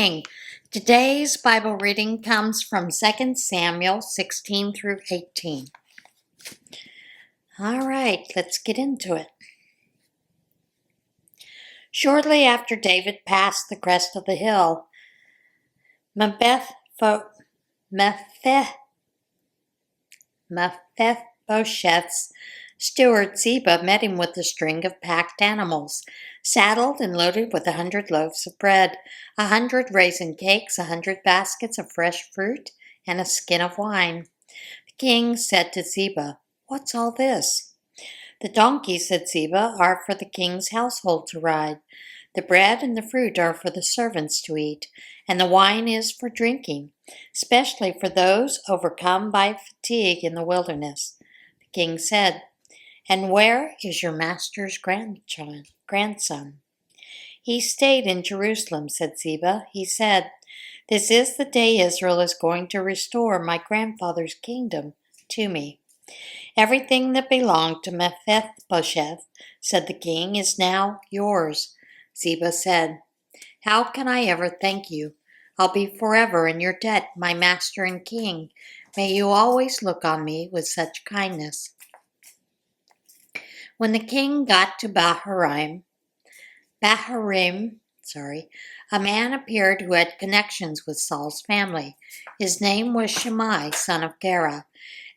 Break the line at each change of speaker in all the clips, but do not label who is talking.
morning. Today's Bible reading comes from 2 Samuel 16 through 18. All right, let's get into it. Shortly after David passed the crest of the hill, Mephibosheth's steward Ziba met him with a string of packed animals, saddled and loaded with 100 loaves of bread, 100 raisin cakes, 100 baskets of fresh fruit, and a skin of wine. The king said to Ziba, "What's all this?" "The donkeys," said Ziba, "are for the king's household to ride. The bread and the fruit are for the servants to eat, and the wine is for drinking, especially for those overcome by fatigue in the wilderness." The king said, "And where is your master's grandson?" "He stayed in Jerusalem," said Ziba. "He said, 'This is the day Israel is going to restore my grandfather's kingdom to me.'" "Everything that belonged to Mephibosheth," said the king, "is now yours." Ziba said, "How can I ever thank you? I'll be forever in your debt, my master and king. May you always look on me with such kindness." When the king got to Bahurim, a man appeared who had connections with Saul's family. His name was Shimei, son of Gera.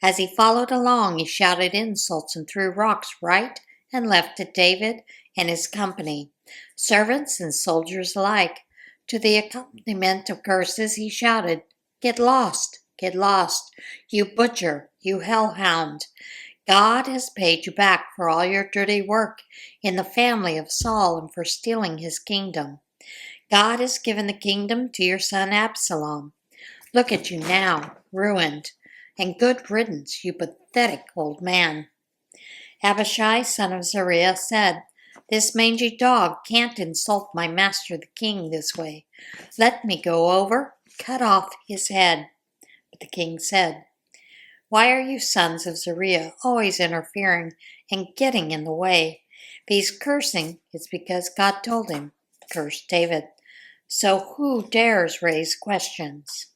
As he followed along, he shouted insults and threw rocks right and left at David and his company, servants and soldiers alike. To the accompaniment of curses, he shouted, "Get lost, you butcher, you hellhound. God has paid you back for all your dirty work in the family of Saul and for stealing his kingdom. God has given the kingdom to your son Absalom. Look at you now, ruined, and good riddance, you pathetic old man." Abishai, son of Zeruiah, said, "This mangy dog can't insult my master the king this way. Let me go over, cut off his head." But the king said, "Why are you sons of Zeruiah always interfering and getting in the way? If he's cursing, it's because God told him, 'Curse David.' So who dares raise questions?"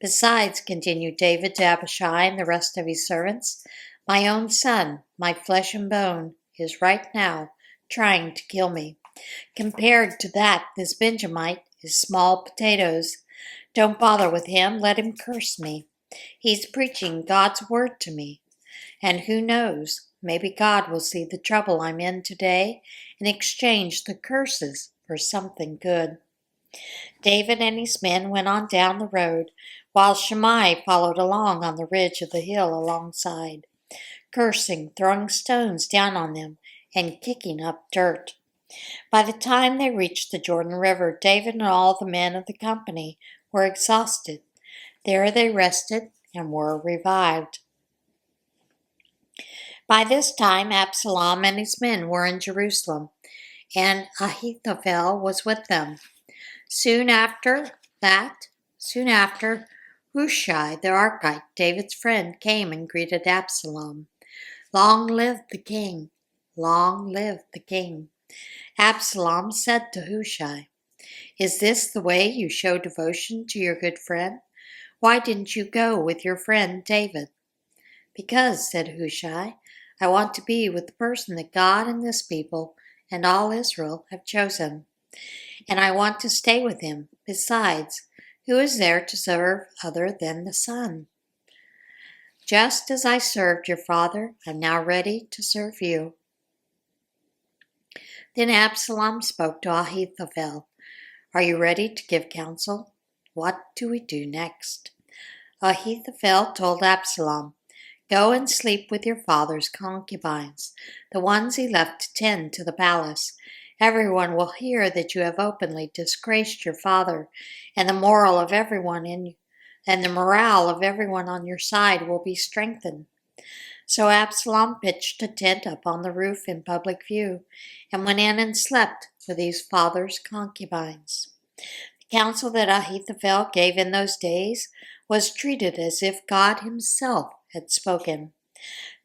"Besides," continued David to Abishai and the rest of his servants, "my own son, my flesh and bone, is right now trying to kill me. Compared to that, this Benjamite is small potatoes. Don't bother with him, let him curse me. He's preaching God's word to me. And who knows, maybe God will see the trouble I'm in today and exchange the curses for something good." David and his men went on down the road, while Shimei followed along on the ridge of the hill alongside, cursing, throwing stones down on them, and kicking up dirt. By the time they reached the Jordan River, David and all the men of the company were exhausted. There they rested and were revived. By this time, Absalom and his men were in Jerusalem, and Ahithophel was with them. Soon after, Hushai the Archite, David's friend, came and greeted Absalom. "Long live the king! Long live the king!" Absalom said to Hushai, "Is this the way you show devotion to your good friend? Why didn't you go with your friend David?" "Because," said Hushai, "I want to be with the person that God and this people and all Israel have chosen. And I want to stay with him. Besides, who is there to serve other than the Son? Just as I served your father, I'm now ready to serve you." Then Absalom spoke to Ahithophel. "Are you ready to give counsel? What do we do next?" Ahithophel told Absalom, "Go and sleep with your father's concubines, the ones he left to tend to the palace. Everyone will hear that you have openly disgraced your father, and the morale of everyone on your side will be strengthened." So Absalom pitched a tent up on the roof in public view, and went in and slept with his father's concubines. The counsel that Ahithophel gave in those days was treated as if God himself had spoken.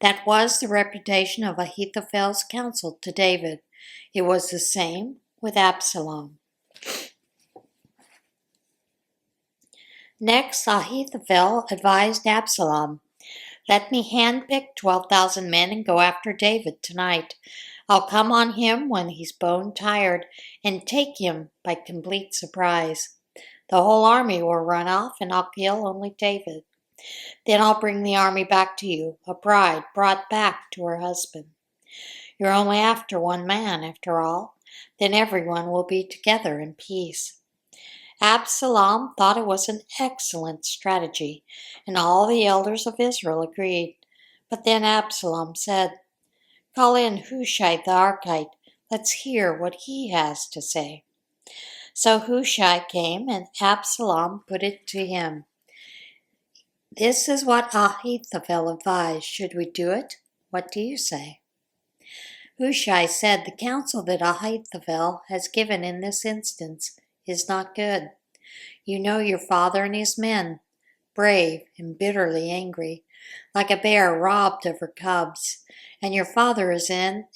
That was the reputation of Ahithophel's counsel to David. It was the same with Absalom. Next, Ahithophel advised Absalom, "Let me handpick 12,000 men and go after David tonight. I'll come on him when he's bone tired and take him by complete surprise. The whole army will run off and I'll kill only David. Then I'll bring the army back to you, a bride brought back to her husband. You're only after one man, after all. Then everyone will be together in peace." Absalom thought it was an excellent strategy, and all the elders of Israel agreed. But then Absalom said, "Call in Hushai the Archite. Let's hear what he has to say." So Hushai came, and Absalom put it to him. "This is what Ahithophel advised. Should we do it? What do you say?" Hushai said, "The counsel that Ahithophel has given in this instance is not good. You know your father and his men, brave and bitterly angry, like a bear robbed of her cubs, and your father is an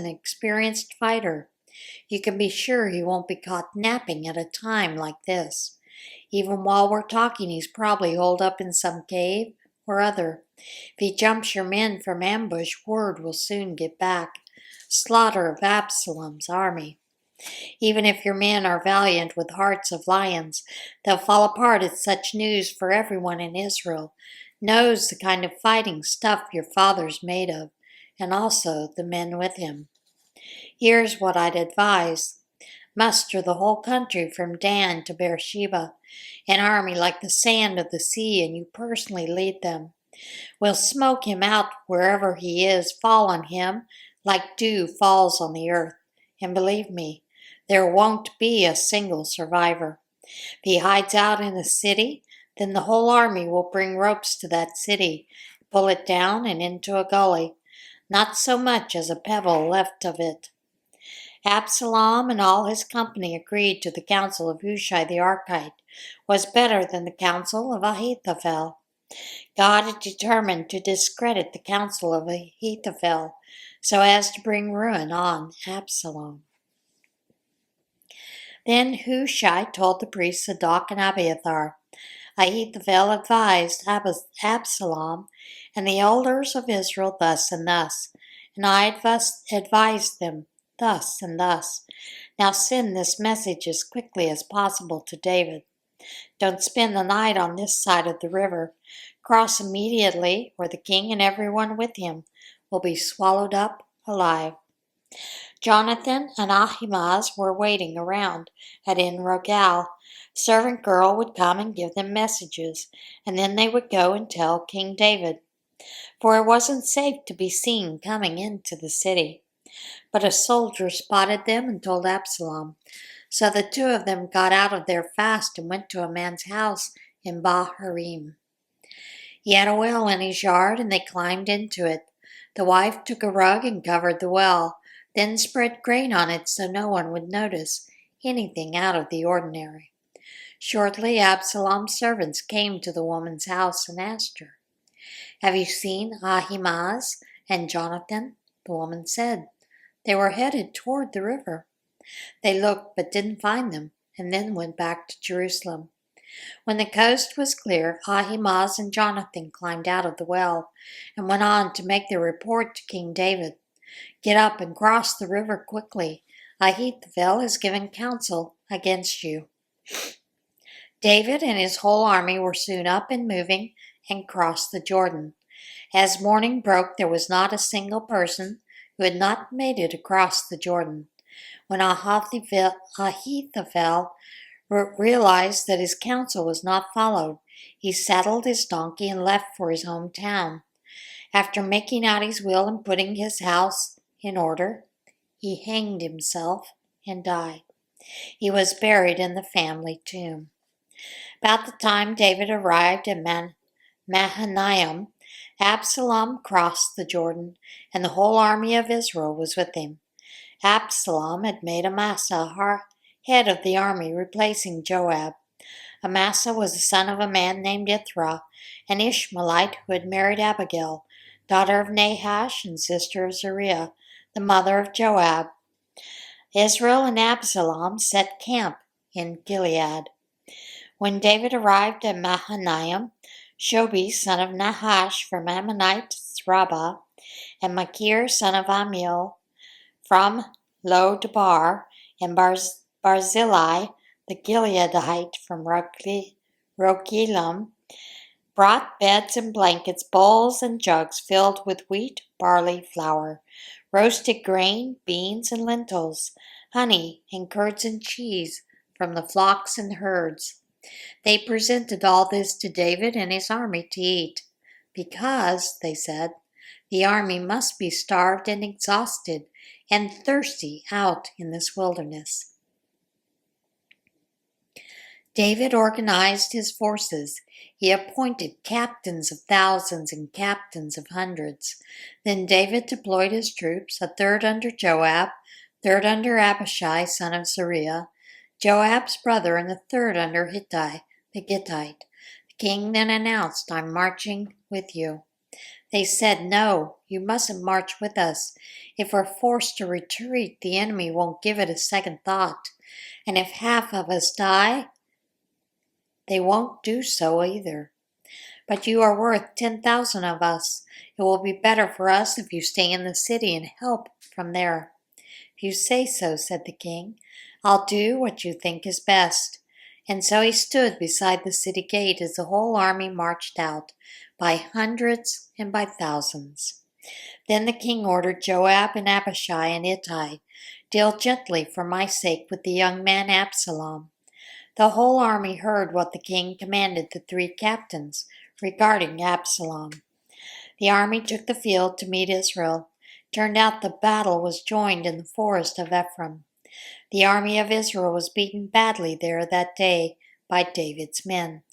experienced fighter. You can be sure he won't be caught napping at a time like this. Even while we're talking, he's probably holed up in some cave or other. If he jumps your men from ambush, word will soon get back. Slaughter of Absalom's army. Even if your men are valiant with hearts of lions, they'll fall apart at such news, for everyone in Israel knows the kind of fighting stuff your father's made of, and also the men with him. Here's what I'd advise. Muster the whole country from Dan to Beersheba, an army like the sand of the sea, and you personally lead them. We'll smoke him out wherever he is, fall on him like dew falls on the earth. And believe me, there won't be a single survivor. If he hides out in a city, then the whole army will bring ropes to that city, pull it down and into a gully. Not so much as a pebble left of it." Absalom and all his company agreed to the counsel of Hushai the Archite was better than the counsel of Ahithophel. God had determined to discredit the counsel of Ahithophel so as to bring ruin on Absalom. Then Hushai told the priests Zadok and Abiathar, "Ahithophel advised Absalom and the elders of Israel thus and thus, and I advised them thus and thus. Now send this message as quickly as possible to David. Don't spend the night on this side of the river. Cross immediately, or the king and everyone with him will be swallowed up alive." Jonathan and Ahimaaz were waiting around at En Rogel. Servant girl would come and give them messages, and then they would go and tell King David, for it wasn't safe to be seen coming into the city. But a soldier spotted them and told Absalom. So the two of them got out of their fast and went to a man's house in Bahurim. He had a well in his yard, and they climbed into it. The wife took a rug and covered the well, then spread grain on it so no one would notice anything out of the ordinary. Shortly, Absalom's servants came to the woman's house and asked her, "Have you seen Ahimaaz and Jonathan?" The woman said, "They were headed toward the river." They looked but didn't find them, and then went back to Jerusalem. When the coast was clear, Ahimaaz and Jonathan climbed out of the well and went on to make their report to King David. "Get up and cross the river quickly. Ahithophel has given counsel against you." David and his whole army were soon up and moving and crossed the Jordan. As morning broke, there was not a single person who had not made it across the Jordan. When Ahithophel realized that his counsel was not followed, he saddled his donkey and left for his hometown. After making out his will and putting his house in order, he hanged himself and died. He was buried in the family tomb. About the time David arrived at Mahanaim, Absalom crossed the Jordan, and the whole army of Israel was with him. Absalom had made Amasa head of the army, replacing Joab. Amasa was the son of a man named Ithra, an Ishmaelite who had married Abigail, daughter of Nahash and sister of Zeruiah, the mother of Joab. Israel and Absalom set camp in Gilead. When David arrived at Mahanaim, Shobi, son of Nahash from Ammonite Rabbah, and Machir, son of Amiel, from Lo-debar, and Barzillai, the Gileadite from Rogelim, brought beds and blankets, bowls and jugs filled with wheat, barley, flour, roasted grain, beans and lentils, honey, and curds and cheese from the flocks and herds. They presented all this to David and his army to eat, because, they said, the army must be starved and exhausted and thirsty out in this wilderness. David organized his forces. He appointed captains of thousands and captains of hundreds. Then David deployed his troops, a third under Joab, third under Abishai, son of Zeruiah, Joab's brother, and a third under Hittai, the Gittite. The king then announced, "I'm marching with you." They said, "No, you mustn't march with us. If we're forced to retreat, the enemy won't give it a second thought. And if half of us die, they won't do so either. But you are worth 10,000 of us. It will be better for us if you stay in the city and help from there." "If you say so," said the king, "I'll do what you think is best." And so he stood beside the city gate as the whole army marched out, by hundreds and by thousands. Then the king ordered Joab and Abishai and Ittai, "Deal gently for my sake with the young man Absalom." The whole army heard what the king commanded the three captains regarding Absalom. The army took the field to meet Israel. Turned out the battle was joined in the forest of Ephraim. The army of Israel was beaten badly there that day by David's men.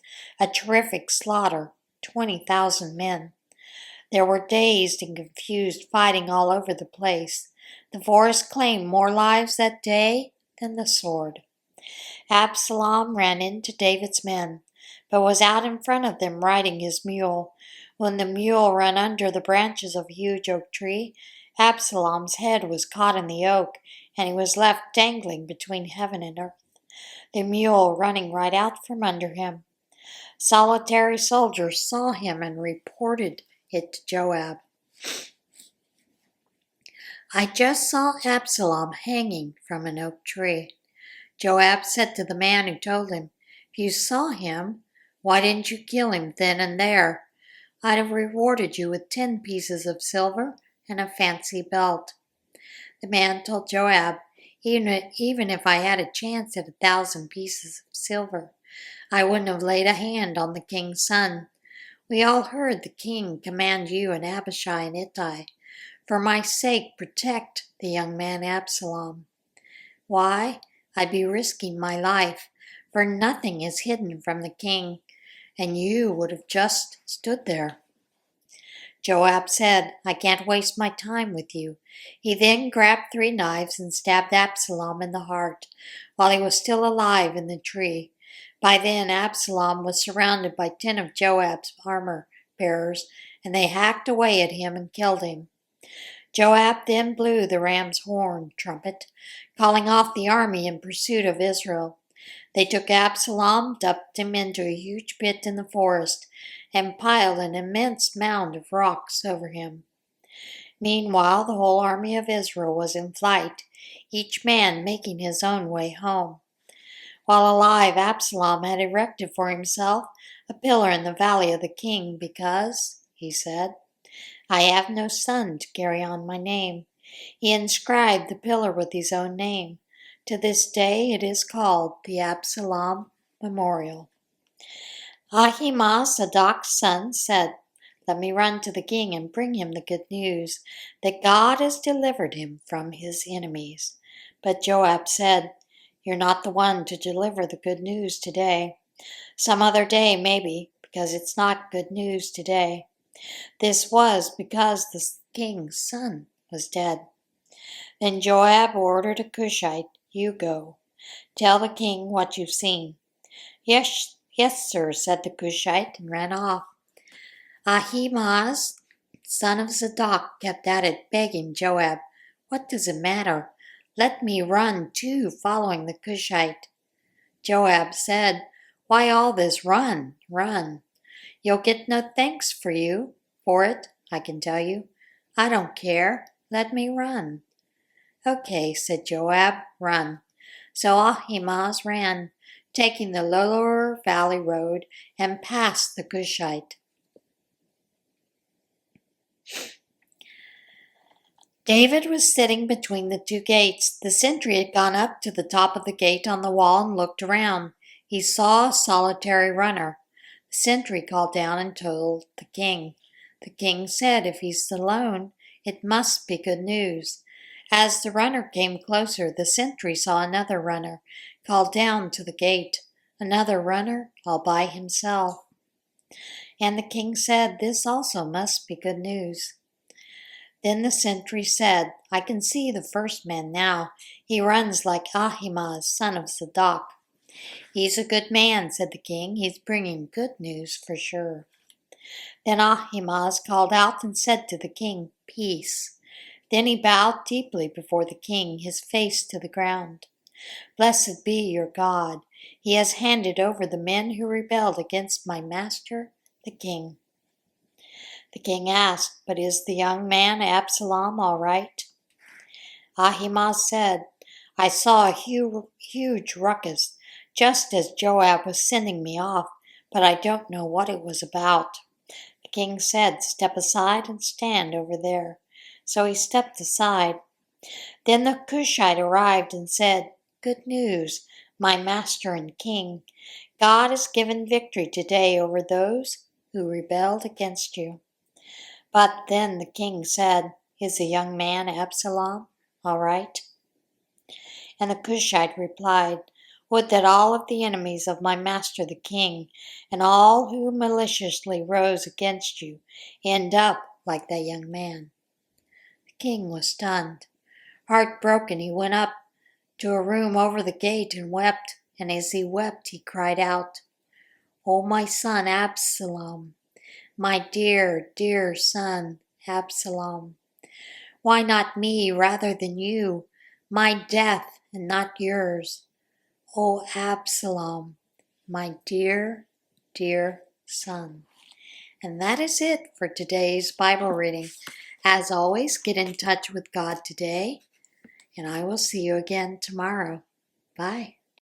A terrific slaughter, 20,000 men. There were dazed and confused fighting all over the place. The forest claimed more lives that day than the sword. Absalom ran into David's men, but was out in front of them riding his mule. When the mule ran under the branches of a huge oak tree, Absalom's head was caught in the oak, and he was left dangling between heaven and earth, the mule running right out from under him. Solitary soldiers saw him and reported it to Joab. "I just saw Absalom hanging from an oak tree." Joab said to the man who told him, "If you saw him, why didn't you kill him then and there? I'd have rewarded you with 10 pieces of silver and a fancy belt." The man told Joab, even if I had a chance at 1,000 pieces of silver, I wouldn't have laid a hand on the king's son. We all heard the king command you and Abishai and Ittai, "For my sake, protect the young man Absalom." Why? I'd be risking my life, for nothing is hidden from the king, and you would have just stood there. Joab said, "I can't waste my time with you." He then grabbed 3 knives and stabbed Absalom in the heart while he was still alive in the tree. By then Absalom was surrounded by 10 of Joab's armor bearers, and they hacked away at him and killed him. Joab then blew the ram's horn trumpet, calling off the army in pursuit of Israel. They took Absalom, dumped him into a huge pit in the forest, and piled an immense mound of rocks over him. Meanwhile, the whole army of Israel was in flight, each man making his own way home. While alive, Absalom had erected for himself a pillar in the valley of the king because, he said, "I have no son to carry on my name." He inscribed the pillar with his own name. To this day it is called the Absalom Memorial. Ahimaaz, Zadok's son, said, "Let me run to the king and bring him the good news that God has delivered him from his enemies." But Joab said, "You're not the one to deliver the good news today. Some other day, maybe, because it's not good news today." This was because the king's son was dead. Then Joab ordered a Cushite, "You go. Tell the king what you've seen." Yes, sir," said the Cushite, and ran off. Ahimaaz, son of Zadok, kept at it, begging Joab, "What does it matter? Let me run too, following the Cushite." Joab said, Why all this run, run? You'll get no thanks for it, I can tell you. I don't care. Let me run. Okay, said Joab, run. So Ahimaaz ran, taking the lower valley road and past the Cushite. David was sitting between the two gates. The sentry had gone up to the top of the gate on the wall and looked around. He saw a solitary runner. The sentry called down and told the king. The king said, if he's alone, it must be good news. As the runner came closer, the sentry saw another runner, called down to the gate. Another runner all by himself. And the king said, this also must be good news. Then the sentry said, I can see the first man now. He runs like Ahimaaz, son of Zadok. He's a good man, said the king. He's bringing good news for sure. Then Ahimaaz called out and said to the king, peace. Then he bowed deeply before the king, his face to the ground. Blessed be your God. He has handed over the men who rebelled against my master, the king. The king asked, but is the young man Absalom all right? Ahimaaz said, I saw a huge ruckus just as Joab was sending me off, but I don't know what it was about. The king said, step aside and stand over there. So he stepped aside. Then the Cushite arrived and said, good news, my master and king. God has given victory today over those who rebelled against you. But then the king said, is the young man Absalom all right? And the Cushite replied, would that all of the enemies of my master the king, and all who maliciously rose against you, end up like that young man. The king was stunned. Heartbroken, he went up to a room over the gate and wept, and as he wept he cried out, O my son Absalom, my dear, dear son Absalom, why not me rather than you, my death and not yours? O Absalom, my dear, dear son. And that is it for today's Bible reading. As always, get in touch with God today, and I will see you again tomorrow. Bye.